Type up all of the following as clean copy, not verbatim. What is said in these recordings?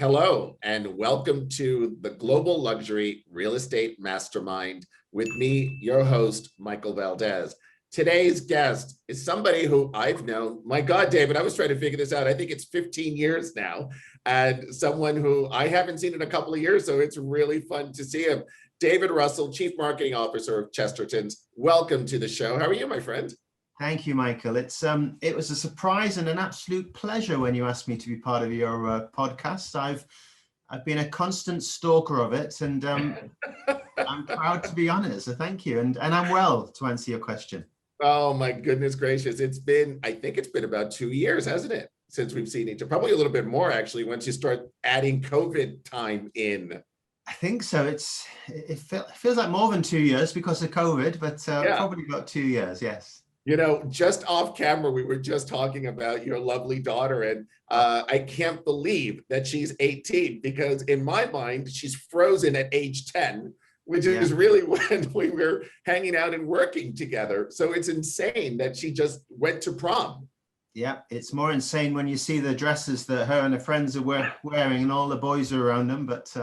Hello, and welcome to the Global Luxury Real Estate Mastermind with me, your host, Michael Valdez. Today's guest is somebody who I've known. My God, David, I was trying to figure this out. I think it's 15 years now, and someone who I haven't seen in a couple of years, so it's really fun to see him. David Russell, Chief Marketing Officer of Chestertons. Welcome to the show. How are you, my friend? Thank you, Michael. It was a surprise and an absolute pleasure when you asked me to be part of your podcast. I've been a constant stalker of it, and I'm proud to be on it. So thank you, and I'm well, to answer your question. Oh my goodness gracious! I think it's been about 2 years, hasn't it, since we've seen each other? Probably a little bit more actually, once you start adding COVID time in. I think so. It feels like more than 2 years because of COVID, but probably about 2 years. Yes. You know, just off camera, we were just talking about your lovely daughter, and I can't believe that she's 18 because in my mind, she's frozen at age 10, which is really when we were hanging out and working together. So it's insane that she just went to prom. Yeah, it's more insane when you see the dresses that her and her friends are wearing and all the boys are around them. But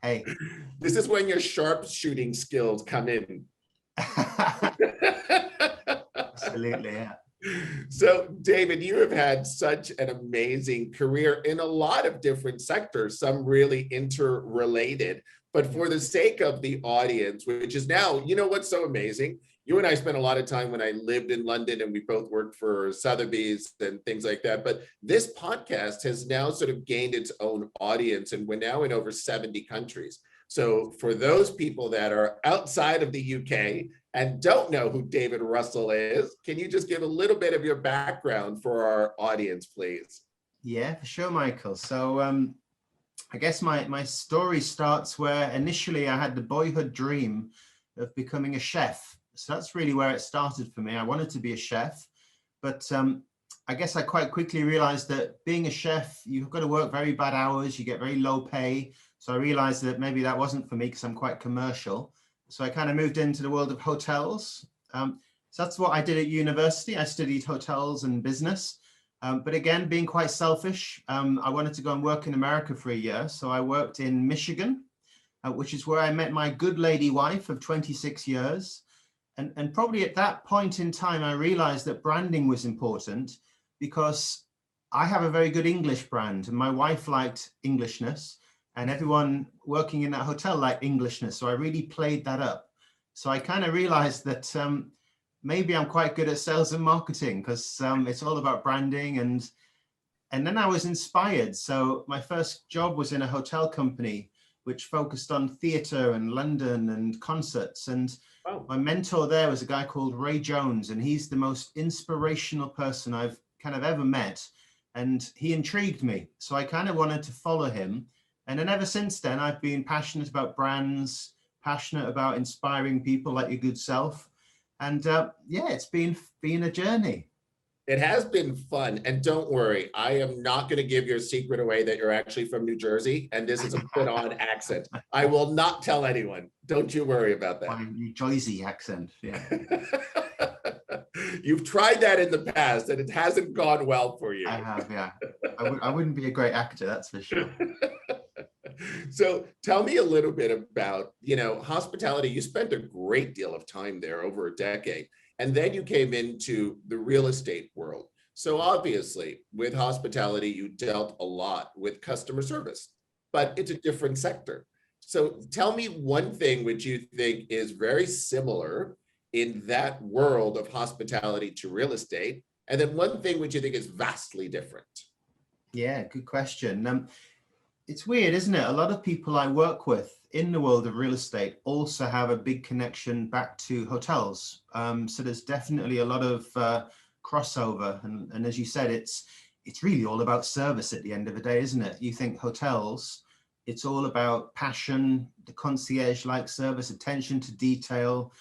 hey. This is when your sharpshooting skills come in. Absolutely, yeah. So, David, you have had such an amazing career in a lot of different sectors, some really interrelated. But for the sake of the audience, which is now, you know what's so amazing? You and I spent a lot of time when I lived in London, and we both worked for Sotheby's and things like that. But this podcast has now sort of gained its own audience, and we're now in over 70 countries. So for those people that are outside of the UK and don't know who David Russell is, can you just give a little bit of your background for our audience, please? Yeah, for sure, Michael. So I guess my story starts where initially I had the boyhood dream of becoming a chef. So that's really where it started for me. I wanted to be a chef, but I guess I quite quickly realized that being a chef, you've got to work very bad hours, you get very low pay. So I realized that maybe that wasn't for me because I'm quite commercial. So I kind of moved into the world of hotels. So that's what I did at university. I studied hotels and business. But again, being quite selfish, I wanted to go and work in America for a year. So I worked in Michigan, which is where I met my good lady wife of 26 years. And probably at that point in time, I realized that branding was important because I have a very good English brand and my wife liked Englishness. And everyone working in that hotel liked Englishness. So I really played that up. So I kind of realized that maybe I'm quite good at sales and marketing because it's all about branding. And then I was inspired. So my first job was in a hotel company, which focused on theater and London and concerts. And my mentor there was a guy called Ray Jones. And he's the most inspirational person I've kind of ever met. And he intrigued me. So I kind of wanted to follow him. And then ever since then, I've been passionate about brands, passionate about inspiring people like your good self. And it's been a journey. It has been fun. And don't worry, I am not going to give your secret away that you're actually from New Jersey. And this is a put-on accent. I will not tell anyone. Don't you worry about that. My New Jersey accent, yeah. You've tried that in the past and it hasn't gone well for you. I have, yeah. I wouldn't be a great actor, that's for sure. So tell me a little bit about, hospitality. You spent a great deal of time there, over a decade, and then you came into the real estate world. So obviously with hospitality, you dealt a lot with customer service, but it's a different sector. So tell me one thing which you think is very similar in that world of hospitality to real estate, and then one thing which you think is vastly different. Yeah, good question. It's weird, isn't it? A lot of people I work with in the world of real estate also have a big connection back to hotels. So there's definitely a lot of crossover. And as you said, it's really all about service at the end of the day, isn't it? You think hotels, it's all about passion, the concierge-like service, attention to detail,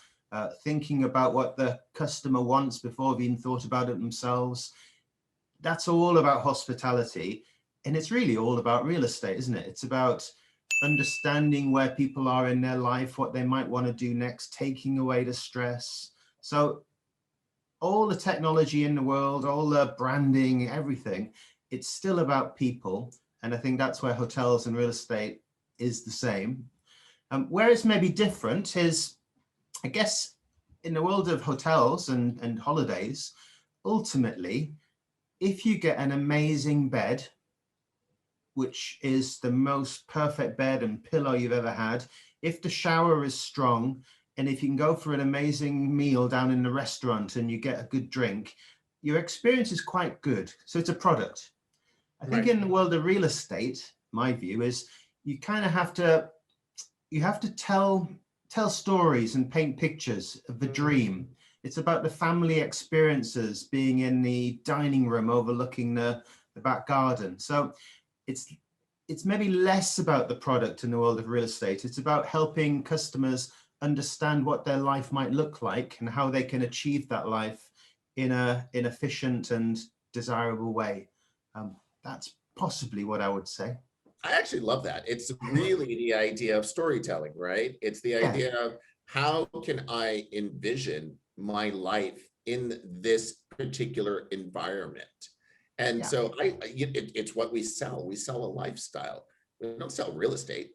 thinking about what the customer wants before they've even thought about it themselves. That's all about hospitality. And it's really all about real estate, isn't it? It's about understanding where people are in their life, what they might want to do next, taking away the stress. So all the technology in the world, all the branding, everything, it's still about people. And I think that's where hotels and real estate is the same. Where it's maybe different is, I guess, in the world of hotels and holidays, ultimately, if you get an amazing bed, which is the most perfect bed and pillow you've ever had, if the shower is strong, and if you can go for an amazing meal down in the restaurant and you get a good drink, your experience is quite good. So it's a product. I think Right. in the world of real estate, my view is you kind of have to tell stories and paint pictures of the dream. It's about the family experiences, being in the dining room overlooking the back garden. So it's maybe less about the product in the world of real estate. It's about helping customers understand what their life might look like and how they can achieve that life in an efficient and desirable way. That's possibly what I would say. I actually love that. It's really the idea of storytelling, right? It's the Yeah, idea of how can I envision my life in this particular environment? And yeah, so it's what we sell. We sell a lifestyle. We don't sell real estate,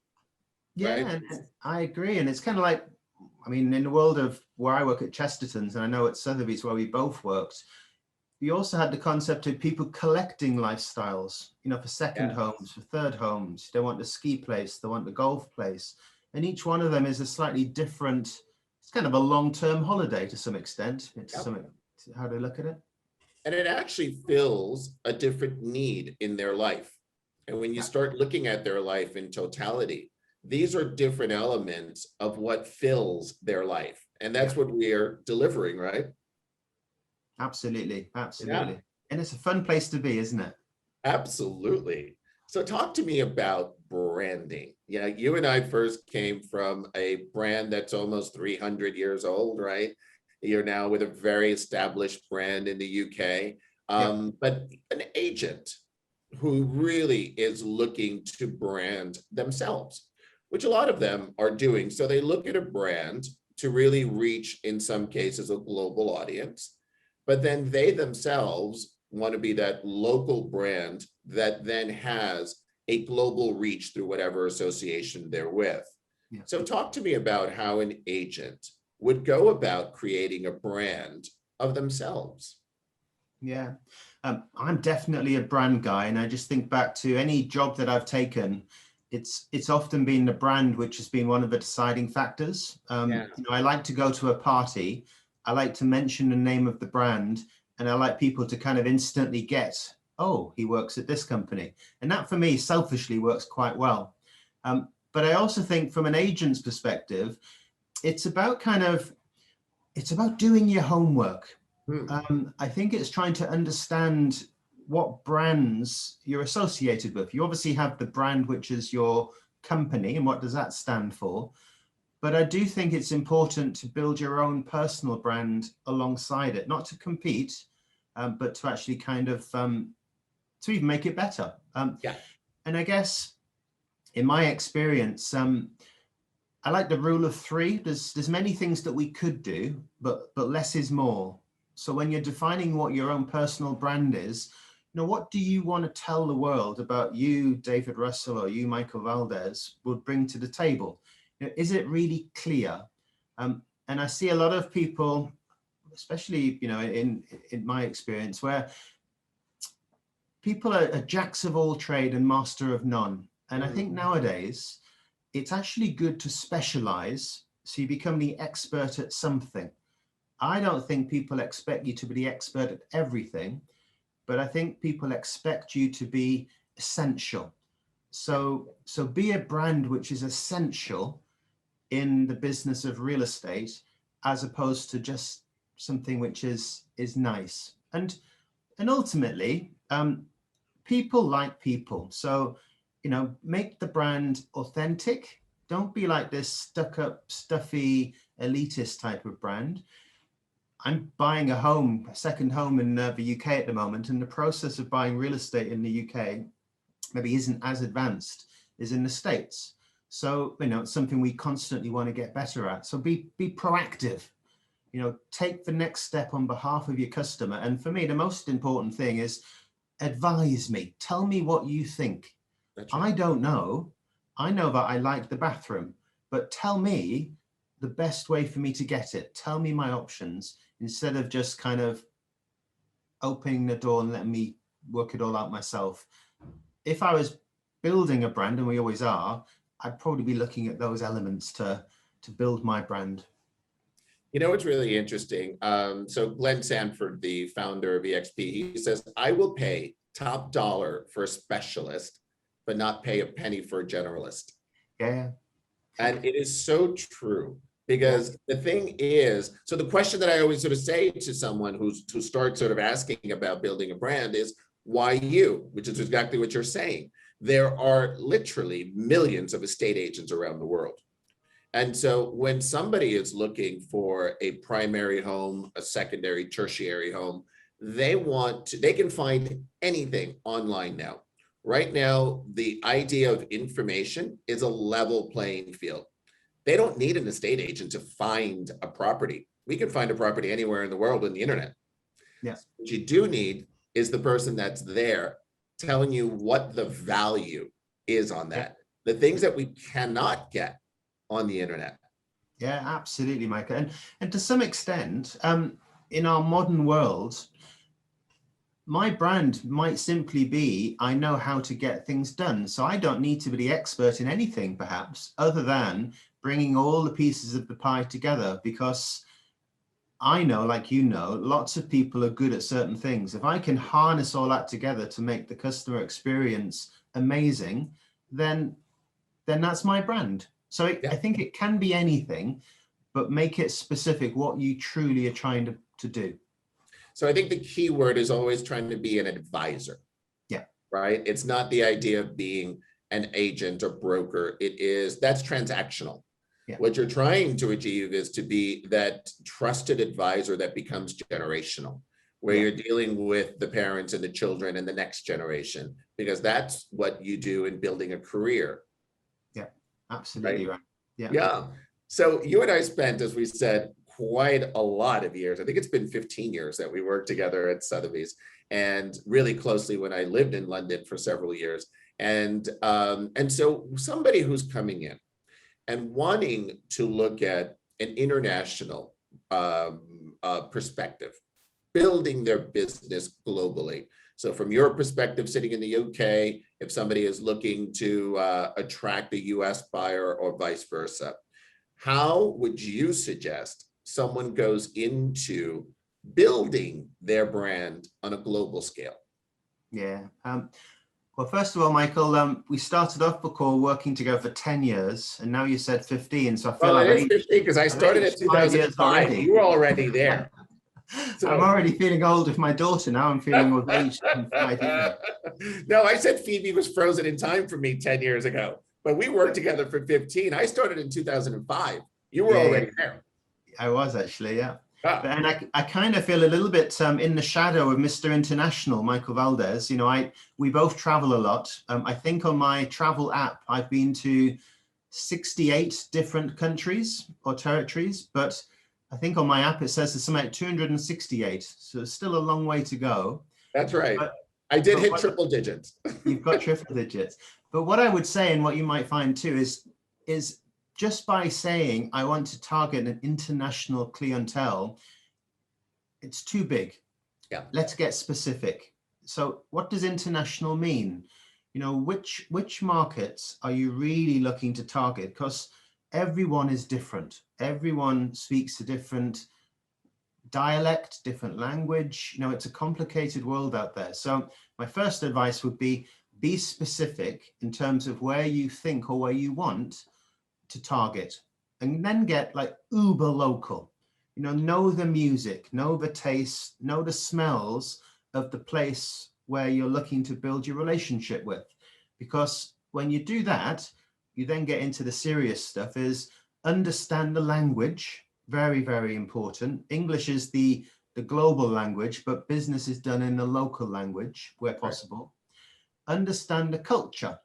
yeah, right? and I agree. And it's kind of like, I mean, in the world of where I work at Chestertons, and I know at Sotheby's where we both worked, we also had the concept of people collecting lifestyles, for second Yeah, homes, for third homes. They want the ski place, they want the golf place. And each one of them is a slightly different, it's kind of a long-term holiday to some extent. It's yeah. how they look at it. And it actually fills a different need in their life. And when you Yeah, start looking at their life in totality, these are different elements of what fills their life. And yeah, that's what we are delivering, right? absolutely, Yeah, absolutely. And it's a fun place to be, isn't it? absolutely. So talk to me about branding. Yeah, you and I first came from a brand that's almost 300 years old, right? You're now with a very established brand in the UK, Yep. but an agent who really is looking to brand themselves, which a lot of them are doing. So they look at a brand to really reach, in some cases, a global audience, but then they themselves want to be that local brand that then has a global reach through whatever association they're with. Yeah. So talk to me about how an agent would go about creating a brand of themselves. Yeah. I'm definitely a brand guy, and I just think back to any job that I've taken. It's often been the brand which has been one of the deciding factors. Yeah. I like to go to a party. I like to mention the name of the brand, and I like people to kind of instantly get, oh, he works at this company, and that for me selfishly works quite well. But I also think from an agent's perspective, it's about it's about doing your homework. Hmm. I think it's trying to understand what brands you're associated with. You obviously have the brand, which is your company, and what does that stand for? But I do think it's important to build your own personal brand alongside it, not to compete, but to actually kind of to even make it better. Yeah. And I guess in my experience, I like the rule of three. There's many things that we could do, but less is more. So when you're defining what your own personal brand is, what do you want to tell the world about you, David Russell, or you, Michael Valdez, would bring to the table? Is it really clear? And I see a lot of people, especially in my experience, where people are jacks of all trade and master of none. And I Hmm. think nowadays it's actually good to specialize so you become the expert at something. I don't think people expect you to be the expert at everything, but I think people expect you to be essential. So be a brand which is essential in the business of real estate, as opposed to just something which is nice. And ultimately, people like people. So, make the brand authentic. Don't be like this stuck up, stuffy, elitist type of brand. I'm buying a second home in the UK at the moment, and the process of buying real estate in the UK maybe isn't as advanced as in the States. So, it's something we constantly want to get better at. So be proactive, take the next step on behalf of your customer. And for me, the most important thing is advise me, tell me what you think. That's right. I don't know. I know that I like the bathroom, but tell me the best way for me to get it. Tell me my options instead of just kind of opening the door and letting me work it all out myself. If I was building a brand, and we always are, I'd probably be looking at those elements to build my brand. You know, what's really interesting. So Glenn Sanford, the founder of EXP, he says, I will pay top dollar for a specialist, but not pay a penny for a generalist. Yeah. And it is so true, Yeah. because the thing is, so the question that I always sort of say to someone who starts sort of asking about building a brand is, why you? Which is exactly what you're saying. There are literally millions of estate agents around the world. And so when somebody is looking for a primary home, a secondary, tertiary home, they can find anything online now. Right now, the idea of information is a level playing field. They don't need an estate agent to find a property. We can find a property anywhere in the world on the internet. Yeah. What you do need is the person that's there telling you what the value is on that. The things that we cannot get on the internet. Yeah, absolutely, Michael. And to some extent, in our modern world, my brand might simply be, I know how to get things done. So I don't need to be the expert in anything, perhaps, other than bringing all the pieces of the pie together, because I know, like you know, lots of people are good at certain things. If I can harness all that together to make the customer experience amazing, then that's my brand. So I think it can be anything, but make it specific what you truly are trying to do. So I think the key word is always trying to be an advisor. Yeah. Right. It's not the idea of being an agent or broker. That's transactional. Yeah. What you're trying to achieve is to be that trusted advisor that becomes generational, where you're dealing with the parents and the children and the next generation, because that's what you do in building a career. Yeah, absolutely right. Yeah. Yeah. So you and I spent, as we said, quite a lot of years. I think it's been 15 years that we worked together at Sotheby's, and really closely when I lived in London for several years. And so somebody who's coming in and wanting to look at an international perspective, building their business globally. So from your perspective, sitting in the UK, if somebody is looking to attract a US buyer or vice versa, how would you suggest someone goes into building their brand on a global scale? Yeah. Well, first of all, Michael, we started off the call working together for 10 years, and now you said 15. So I feel Well, like it is 15 because I started in 2005. You were already there. So I'm already feeling old with my daughter now. I'm feeling of age in 5 years. No, I said Phoebe was frozen in time for me 10 years ago, but we worked together for 15. I started in 2005. You were already there. I was actually, yeah. And I kind of feel a little bit in the shadow of Mr. International, Michael Valdez. You know, we both travel a lot. I think on my travel app, I've been to 68 different countries or territories, but I think on my app, it says there's something like 268. So it's still a long way to go. That's right. I did hit triple digits. You've got triple digits. But what I would say, and what you might find too, is just by saying, I want to target an international clientele, it's too big. Yeah. Let's get specific. So what does international mean? You know, which markets are you really looking to target? Because everyone is different. Everyone speaks a different dialect, different language. You know, it's a complicated world out there. So my first advice would be specific in terms of where you think or where you want to target, and then get like uber local. You know the music, know the taste, know the smells of the place where you're looking to build your relationship with. Because when you do that, you then get into the serious stuff, is understand the language. Very, very important. English is the global language, but business is done in the local language where possible. Right. Understand the culture.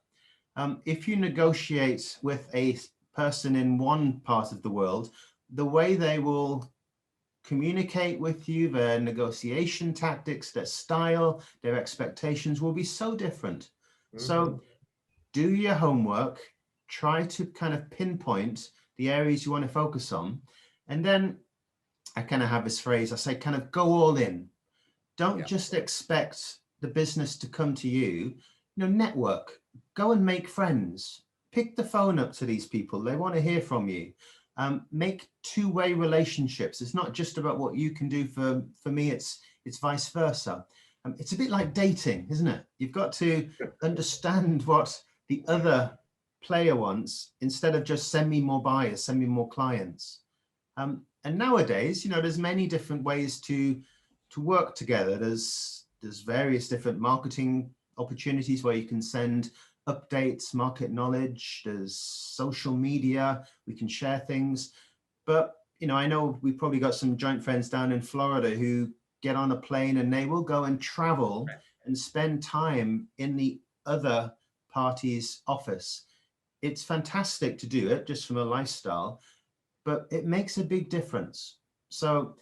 If you negotiate with a person in one part of the world, the way they will communicate with you, their negotiation tactics, their style, their expectations will be so different. Mm-hmm. So do your homework, try to kind of pinpoint the areas you want to focus on. And then I kind of have this phrase, I say kind of go all in. Don't just expect the business to come to you. Network, go and make friends. Pick the phone up to these people. They want to hear from you. Make two-way relationships. It's not just about what you can do for me. It's vice versa. It's a bit like dating, isn't it? You've got to understand what the other player wants instead of just send me more buyers, send me more clients. And nowadays, there's many different ways to work together. There's various different marketing opportunities where you can send updates, market knowledge. There's social media. We can share things. But, I know we've probably got some joint friends down in Florida who get on a plane and they will go and travel and spend time in the other party's office. It's fantastic to do it just from a lifestyle, but it makes a big difference. So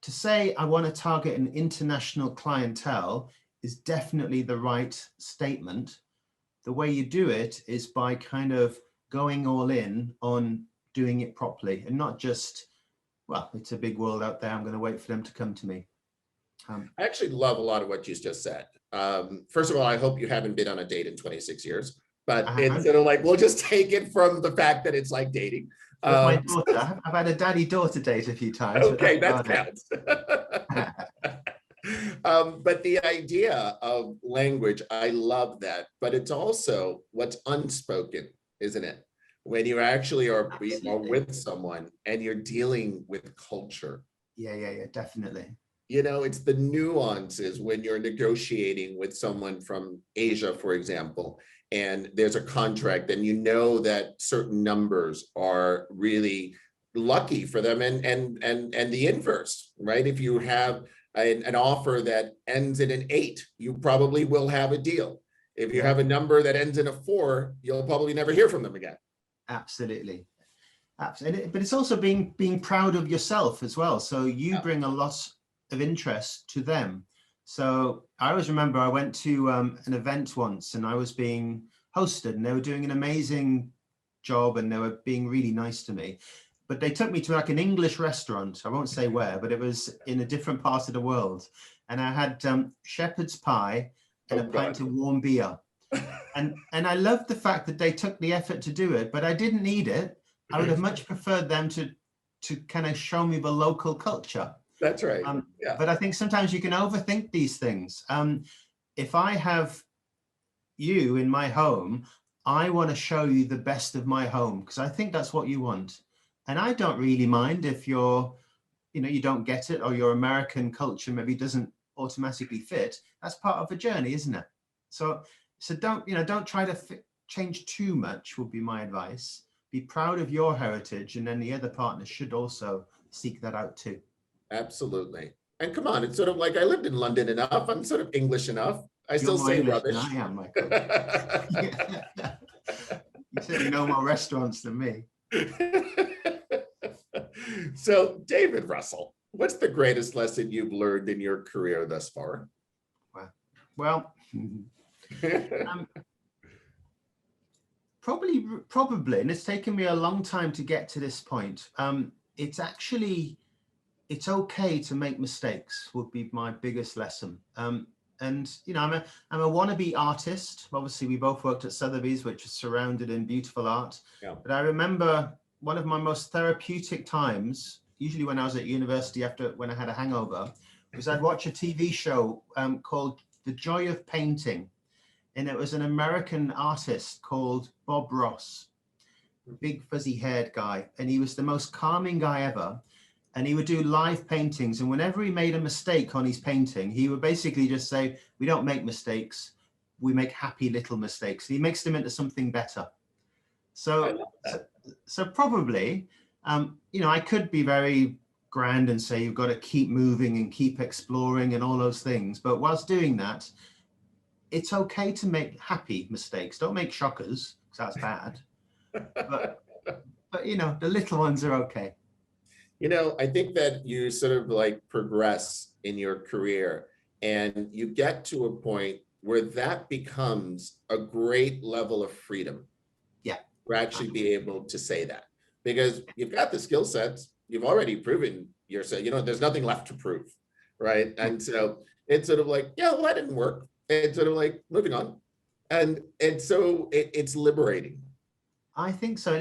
to say I want to target an international clientele is definitely the right statement. The way you do it is by kind of going all in on doing it properly and not just, well, it's a big world out there, I'm going to wait for them to come to me. I actually love a lot of what you just said. First of all, I hope you haven't been on a date in 26 years, but it's sort of like, we'll just take it from the fact that it's like dating. With my daughter, I've had a daddy-daughter date a few times. Okay, that counts. But the idea of language, I love that, but it's also what's unspoken, isn't it? When you actually are with someone and you're dealing with culture. Yeah, definitely. It's the nuances when you're negotiating with someone from Asia, for example, and there's a contract and that certain numbers are really lucky for them, and the inverse, right? If you have an offer that ends in an 8, you probably will have a deal. If you have a number that ends in a 4, you'll probably never hear from them again. Absolutely. But it's also being proud of yourself as well. So you bring a lot of interest to them. So I always remember I went to an event once and I was being hosted and they were doing an amazing job and they were being really nice to me. But they took me to like an English restaurant. I won't say where, but it was in a different part of the world. And I had shepherd's pie and a pint of warm beer. And I loved the fact that they took the effort to do it, but I didn't need it. I would have much preferred them to kind of show me the local culture. That's right. But I think sometimes you can overthink these things. If I have you in my home, I want to show you the best of my home because I think that's what you want. And I don't really mind if you don't get it or your American culture maybe doesn't automatically fit. That's part of the journey, isn't it? So don't try to change too much would be my advice. Be proud of your heritage, and then the other partner should also seek that out too. Absolutely. And come on, it's sort of like I lived in London enough. I'm sort of English enough. I still say English rubbish. I am, Michael. You certainly know more restaurants than me. So, David Russell, what's the greatest lesson you've learned in your career thus far? Well, probably, and it's taken me a long time to get to this point. It's okay to make mistakes would be my biggest lesson. And I'm a wannabe artist. Obviously, we both worked at Sotheby's, which is surrounded in beautiful art. Yeah. But I remember one of my most therapeutic times, usually when I was at university when I had a hangover, was I'd watch a TV show called The Joy of Painting. And it was an American artist called Bob Ross, a big fuzzy haired guy. And he was the most calming guy ever. And he would do live paintings. And whenever he made a mistake on his painting, he would basically just say, we don't make mistakes. We make happy little mistakes. And he makes them into something better. So probably, I could be very grand and say, you've got to keep moving and keep exploring and all those things. But whilst doing that, it's okay to make happy mistakes. Don't make shockers, because that's bad. But the little ones are okay. I think that you sort of like progress in your career and you get to a point where that becomes a great level of freedom Yeah. for actually be able to say that, because you've got the skill sets, you've already proven yourself, there's nothing left to prove, right? And so it's sort of like, yeah, well, that didn't work. It's sort of like moving on. And so it's liberating. I think so.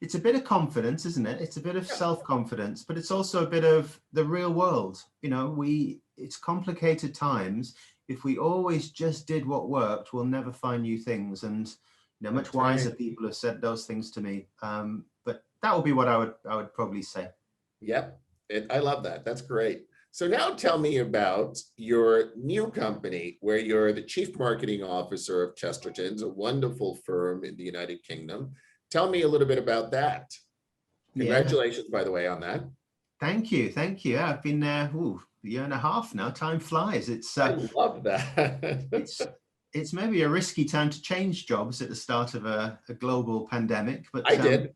It's a bit of confidence, isn't it? It's a bit of Yeah. self-confidence, but it's also a bit of the real world. It's complicated times. If we always just did what worked, we'll never find new things. And much That's wiser right. people have said those things to me. But that would be what I would probably say. Yep. I love that. That's great. So now tell me about your new company where you're the chief marketing officer of Chestertons, a wonderful firm in the United Kingdom. Tell me a little bit about that. Yeah. Congratulations, by the way, on that. Thank you. Thank you. I've been there a year and a half now. Time flies. I love that. It's it's maybe a risky time to change jobs at the start of a global pandemic, but I did.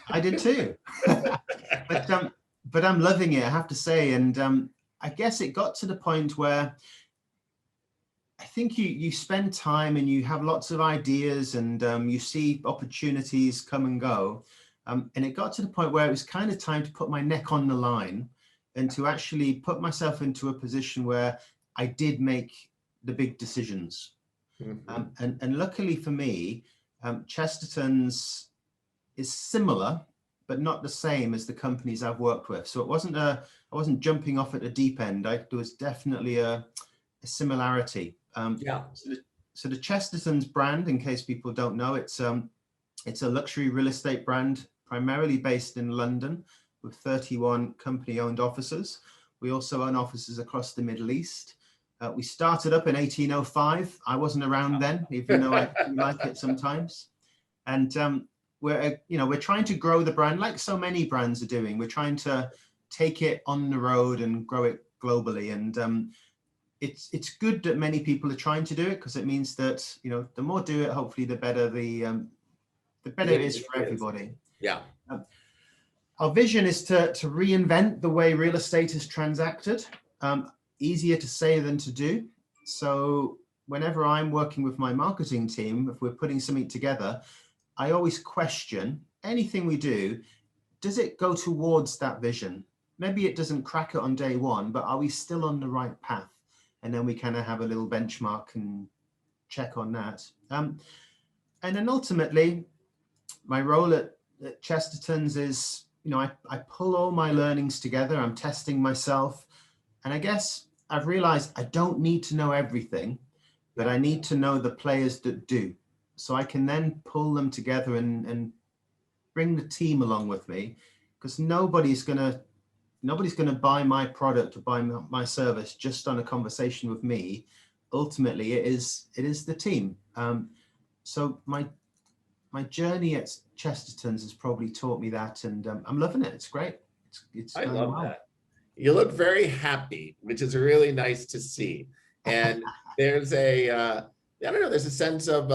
I did too. but but I'm loving it, I have to say. And I guess it got to the point where I think you spend time and you have lots of ideas, and you see opportunities come and go. And it got to the point where it was kind of time to put my neck on the line and to actually put myself into a position where I did make the big decisions. Mhm. And luckily for me, Chesterton's is similar, but not the same as the companies I've worked with. So I wasn't jumping off at the deep end. There was definitely a similarity. Yeah. So the Chestertons brand, in case people don't know, it's a luxury real estate brand primarily based in London with 31 company-owned offices. We also own offices across the Middle East. We started up in 1805. I wasn't around then, even though I do like it sometimes. And we're trying to grow the brand like so many brands are doing. We're trying to take it on the road and grow it globally. And it's good that many people are trying to do it, because it means that the more do it, hopefully the better the better it is for everybody. Yeah. Our vision is to reinvent the way real estate is transacted. Easier to say than to do. So whenever I'm working with my marketing team, if we're putting something together, I always question anything we do. Does it go towards that vision? Maybe it doesn't crack it on day one, but are we still on the right path? And then we kind of have a little benchmark and check on that. And then ultimately, my role at Chesterton's is, I pull all my learnings together. I'm testing myself. And I guess I've realized I don't need to know everything, but I need to know the players that do. So I can then pull them together and bring the team along with me, because nobody's gonna buy my product or buy my service just on a conversation with me. Ultimately, it is the team. So my journey at Chesterton's has probably taught me that, and I'm loving it. It's great. It's I going love well. that. You look very happy, which is really nice to see. And there's I don't know, there's a sense of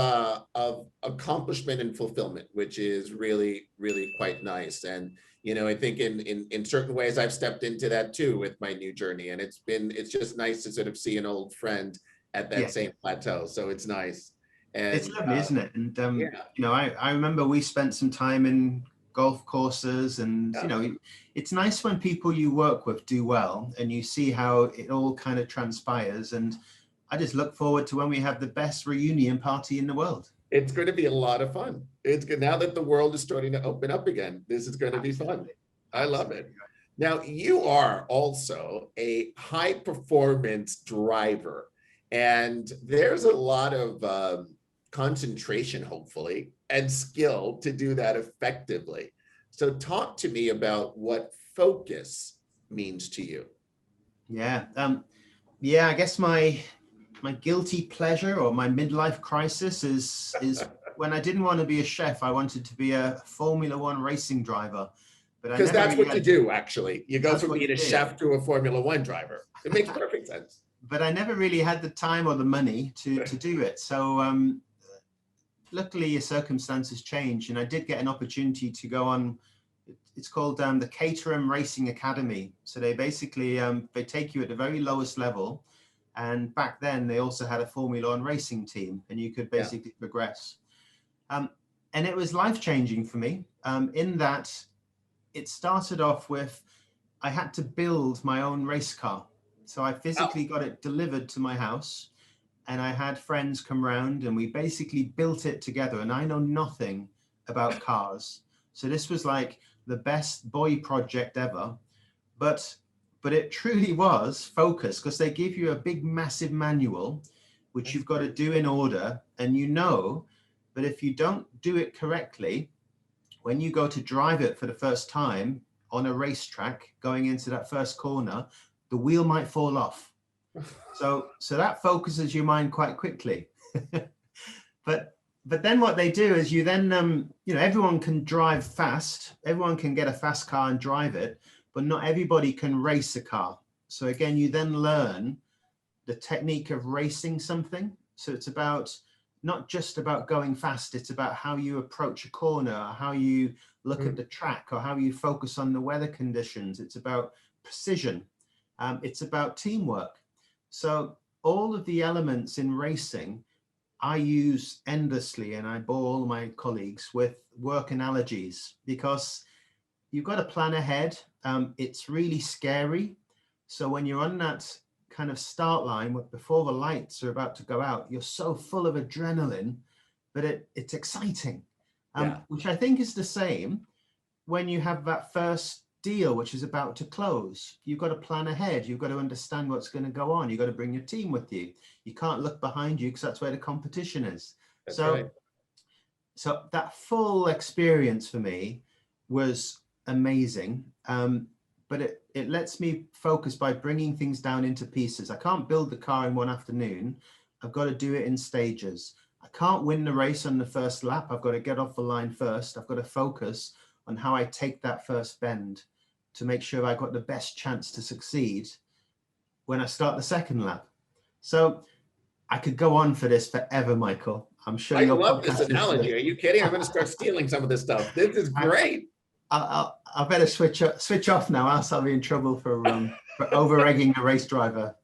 accomplishment and fulfillment, which is really, really quite nice. And I think in certain ways I've stepped into that too with my new journey, and it's just nice to sort of see an old friend at that Yeah. same plateau. So it's nice. It's And lovely, isn't it? And yeah, I remember we spent some time in golf courses, and yeah. it's nice when people you work with do well, and you see how it all kind of transpires. And I just look forward to when we have the best reunion party in the world. It's going to be a lot of fun. It's good now that the world is starting to open up again. This is going to be fun. Absolutely. I love Absolutely. it. Now, you are also a high performance driver, and there's a lot of concentration, hopefully, and skill to do that effectively. So, talk to me about what focus means to you. Yeah. Yeah, I guess my guilty pleasure or my midlife crisis is when I didn't want to be a chef, I wanted to be a Formula One racing driver. But I Because never that's really what you had. do, actually. You go That's from what being you a do. chef to a Formula One driver. It makes perfect sense. But I never really had the time or the money to do it. So luckily, your circumstances changed, and I did get an opportunity to go on. It's called the Caterham Racing Academy. So they basically they take you at the very lowest level, And back then they also had a Formula One racing team, and you could basically progress. And it was life-changing for me, in that it started off with, I had to build my own race car. So I physically got it delivered to my house, and I had friends come round and we basically built it together. And I know nothing about cars. So this was like the best boy project ever. But it truly was focused, because they give you a big, massive manual, which you've got to do in order. And you know that if you don't do it correctly, when you go to drive it for the first time on a racetrack, going into that first corner, the wheel might fall off. So that focuses your mind quite quickly. But then what they do is you then, everyone can drive fast. Everyone can get a fast car and drive it, but not everybody can race a car. So again, you then learn the technique of racing something. So it's about, not just about going fast, it's about how you approach a corner, or how you look at the track, or how you focus on the weather conditions. It's about precision. It's about teamwork. So all of the elements in racing, I use endlessly, and I bore all my colleagues with work analogies, because you've got to plan ahead. It's really scary. So when you're on that kind of start line before the lights are about to go out, you're so full of adrenaline, but it's exciting, which I think is the same when you have that first deal, which is about to close. You've got to plan ahead. You've got to understand what's going to go on. You've got to bring your team with you. You can't look behind you, because that's where the competition is. That's right. So that full experience for me was amazing. But it lets me focus by bringing things down into pieces. I can't build the car in one afternoon. I've got to do it in stages. I can't win the race on the first lap. I've got to get off the line first. I've got to focus on how I take that first bend to make sure I've got the best chance to succeed when I start the second lap. So I could go on for this forever, Michael. I'm sure I love this analogy. is... Are you kidding? I'm going to start stealing some of this stuff. This is great. I better switch off now, else I'll be in trouble for over-egging a race driver.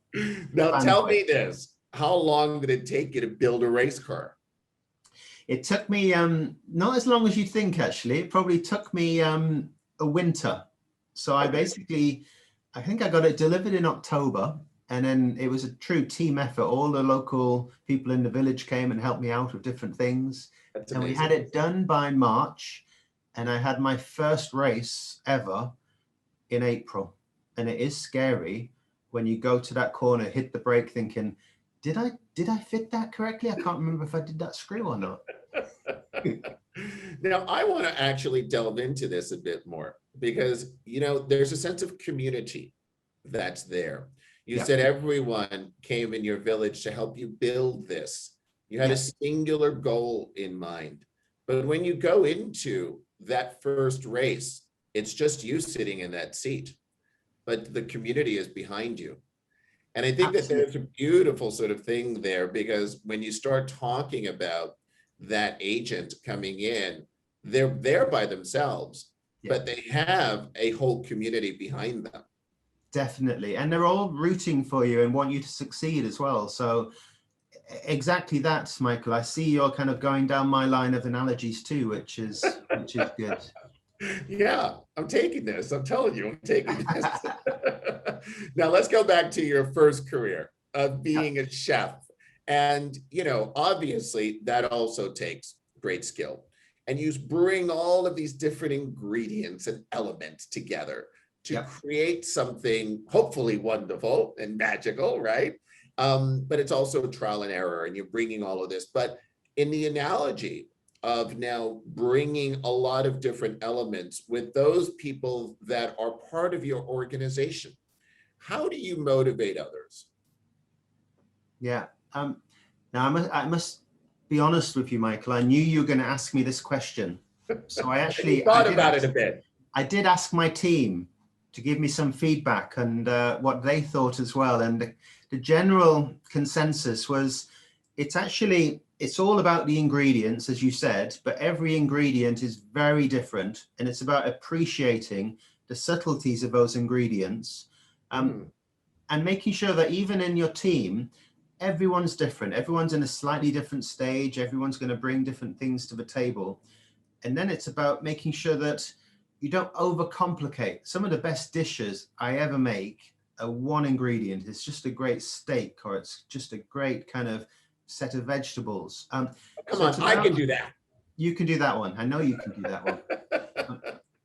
Now tell me this, how long did it take you to build a race car? It took me, not as long as you think, actually. It probably took me a winter. So I think I got it delivered in October, and then it was a true team effort. All the local people in the village came and helped me out with different things. That's and amazing. We had it done by March. And I had my first race ever in April. And it is scary when you go to that corner, hit the brake thinking, did I fit that correctly? I can't remember if I did that screw or not. Now, I want to actually delve into this a bit more, because, there's a sense of community that's there. You said everyone came in your village to help you build this. You had a singular goal in mind. But when you go into that first race, it's just you sitting in that seat, but the community is behind you. And I think that there's a beautiful sort of thing there, because when you start talking about that agent coming in, they're there by themselves, but they have a whole community behind them. Definitely. And they're all rooting for you and want you to succeed as well. So exactly that, Michael. I see you're kind of going down my line of analogies too, which is good. Yeah, I'm taking this. I'm telling you, I'm taking this. Now let's go back to your first career of being a chef. And, obviously that also takes great skill. And you bring all of these different ingredients and elements together to create something hopefully wonderful and magical, right? But it's also trial and error, and you're bringing all of this. But in the analogy of now bringing a lot of different elements with those people that are part of your organization, how do you motivate others? Yeah. Now I must be honest with you, Michael. I knew you were going to ask me this question, so I actually thought about it a bit. I did ask my team to give me some feedback and what they thought as well. And the general consensus was it's all about the ingredients, as you said, but every ingredient is very different. And it's about appreciating the subtleties of those ingredients. and making sure that even in your team, everyone's different. Everyone's in a slightly different stage. Everyone's going to bring different things to the table. And then it's about making sure that you don't overcomplicate. Some of the best dishes I ever make are one ingredient. It's just a great steak, or it's just a great kind of set of vegetables. Come on, I can do that. You can do that one. I know you can do that one.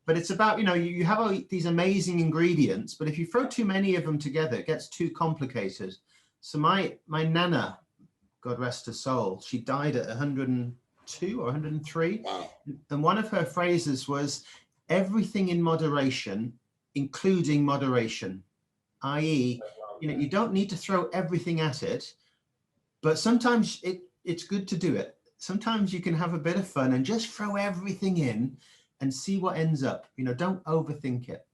But it's about, you have these amazing ingredients, but if you throw too many of them together, it gets too complicated. So my nana, God rest her soul, she died at 102 or 103. Wow. And one of her phrases was, everything in moderation, including moderation, i.e., you don't need to throw everything at it, but sometimes it's good to do it. Sometimes you can have a bit of fun and just throw everything in and see what ends up. Don't overthink it.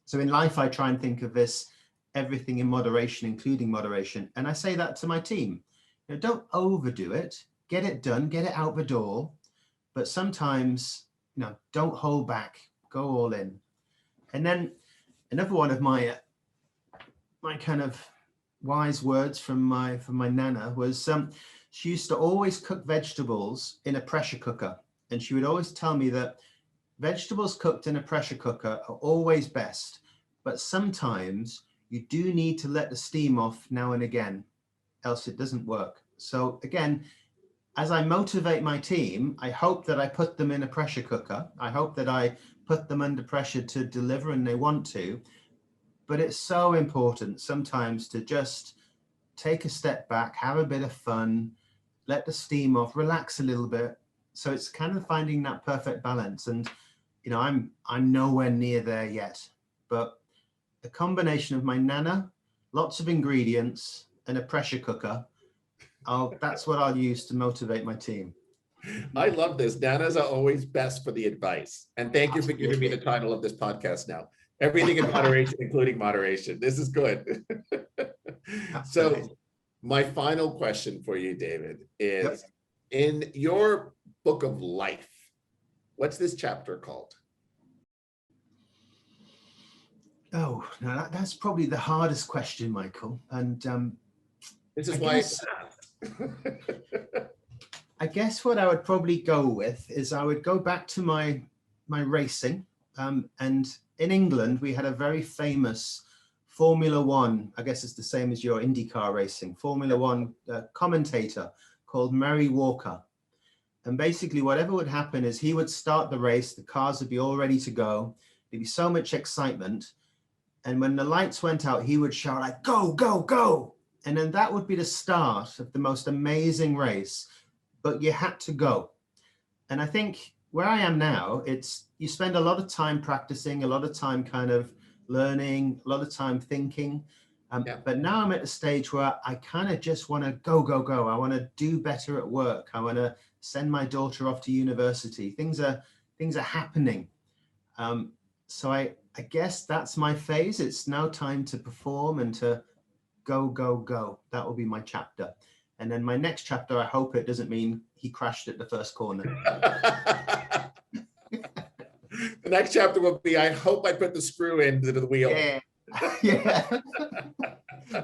So in life, I try and think of this, everything in moderation, including moderation. And I say that to my team. Don't overdo it. Get it done, get it out the door. But sometimes, don't hold back, go all in. And then another one of my kind of wise words from my nana was, she used to always cook vegetables in a pressure cooker. And she would always tell me that vegetables cooked in a pressure cooker are always best, but sometimes you do need to let the steam off now and again, else it doesn't work. So again, as I motivate my team, I hope that I put them in a pressure cooker. I hope that I put them under pressure to deliver, and they want to. But it's so important sometimes to just take a step back, have a bit of fun, let the steam off, relax a little bit. So it's kind of finding that perfect balance. And I'm nowhere near there yet, but a combination of my nana, lots of ingredients, and a pressure cooker, that's what I'll use to motivate my team. I love this. Nanas are always best for the advice. And thank you for giving me the title of this podcast now. Everything in moderation, including moderation. This is good. So my final question for you, David, is in your book of life, what's this chapter called? Oh, no, that's probably the hardest question, Michael. And this is why I guess what I would probably go with is I would go back to my racing. And in England, we had a very famous Formula One, I guess it's the same as your IndyCar racing, Formula One commentator called Murray Walker. And basically whatever would happen is he would start the race, the cars would be all ready to go. There'd be so much excitement. And when the lights went out, he would shout like, go, go, go. And then that would be the start of the most amazing race, but you had to go. And I think where I am now, you spend a lot of time practicing, a lot of time kind of learning, a lot of time thinking. But now I'm at the stage where I kind of just want to go, go, go. I want to do better at work. I want to send my daughter off to university. Things are happening. So I guess that's my phase. It's now time to perform and to go, go, go. That will be my chapter. And then my next chapter, I hope it doesn't mean he crashed at the first corner. The next chapter will be, I hope I put the screw into the wheel. Yeah.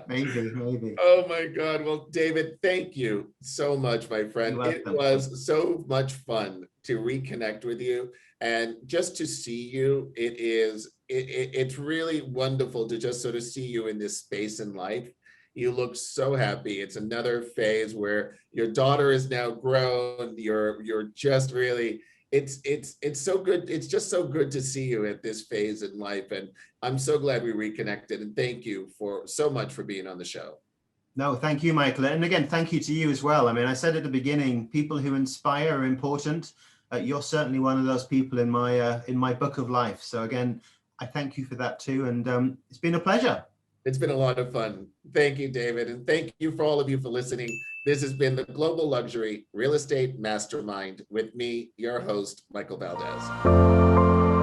Maybe. Oh my God. Well, David, thank you so much, my friend. It was so much fun to reconnect with you, and just to see you. It's really wonderful to just sort of see you in this space in life. You look so happy. It's another phase where your daughter is now grown. You're just really, it's so good. It's just so good to see you at this phase in life. And I'm so glad we reconnected. And thank you so much for being on the show. No, thank you, Michael. And again, thank you to you as well. I mean, I said at the beginning, people who inspire are important. You're certainly one of those people in my book of life. So again, I thank you for that too. And it's been a pleasure. It's been a lot of fun. Thank you, David. And thank you for all of you for listening. This has been the Global Luxury Real Estate Mastermind with me, your host, Michael Valdez.